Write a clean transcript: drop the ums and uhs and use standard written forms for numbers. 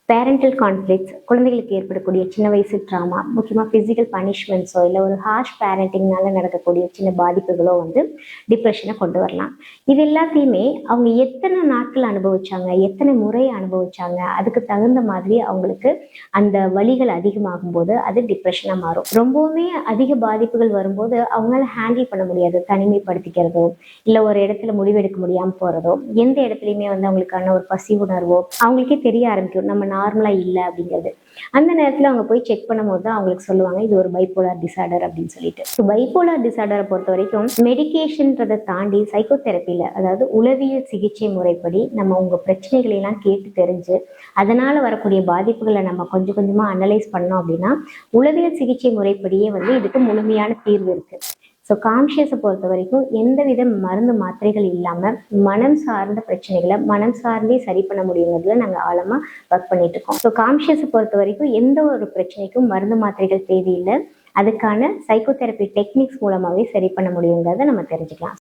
Parental conflicts, குழந்தைகளுக்கு ஏற்படக்கூடிய சின்ன வயசு ட்ராமா, முக்கியமா பிசிக்கல் பனிஷ்மெண்ட்ஸோ இல்ல ஒரு ஹார்ஷ் பேரண்டிங்னால நடக்கக்கூடிய சின்ன பாதிப்புகளோ வந்து டிப்ரஷனை கொண்டு வரலாம். இது எல்லாத்தையுமே அவங்க எத்தனை நாட்கள் அனுபவிச்சாங்க, எத்தனை முறை அனுபவிச்சாங்க, அதுக்கு தகுந்த மாதிரி அவங்களுக்கு அந்த வலிகள் அதிகமாகும் போது அது டிப்ரெஷனா மாறும். ரொம்பவுமே அதிக பாதிப்புகள் வரும்போது அவங்களால ஹேண்டில் பண்ண முடியாது. தனிமைப்படுத்திக்கிறதோ, இல்ல ஒரு இடத்துல முடிவெடுக்க முடியாம போறதோ, எந்த இடத்துலயுமே வந்து அவங்களுக்கான ஒரு பசி உணர்வோ அவங்களுக்கே தெரிய ஆரம்பிக்கும். நம்ம நார்மலா இல்ல அப்படிங்கிறது. அந்த நேரத்துல அவங்க போய் செக் பண்ணும்போது தான் அவங்களுக்கு சொல்லுவாங்க, இது ஒரு பைபோலார் டிசார்டர் அப்படின்னு சொல்லிட்டு. பைபோலார் டிசார்டரை பொறுத்த வரைக்கும் மெடிகேஷன்றதை தாண்டி சைக்கோதெரப்பில, அதாவது உளவியல் சிகிச்சை முறைப்படி நம்ம உங்க பிரச்சனைகளை எல்லாம் கேட்டு தெரிஞ்சு அதனால வரக்கூடிய பாதிப்புகளை நம்ம கொஞ்சம் கொஞ்சமா அனலைஸ் பண்ணோம் அப்படின்னா உளவியல் சிகிச்சை முறைப்படியே வந்து இதுக்கு முழுமையான தீர்வு இருக்கு. ஸோ கான்ஷியஸை பொறுத்த வரைக்கும் எந்தவித மருந்து மாத்திரைகள் இல்லாமல் மனம் சார்ந்த பிரச்சனைகளை மனம் சார்ந்தே சரி பண்ண முடியுங்கிறதுல நாங்கள் ஆழமாக ஒர்க் பண்ணிட்டு இருக்கோம். ஸோ கான்ஷியஸை பொறுத்த வரைக்கும் எந்த ஒரு பிரச்சனைக்கும் மருந்து மாத்திரைகள் தேவையில்லை. அதுக்கான சைக்கோதெரப்பி டெக்னிக்ஸ் மூலமாகவே சரி பண்ண முடியுங்கிறத நம்ம தெரிஞ்சுக்கலாம்.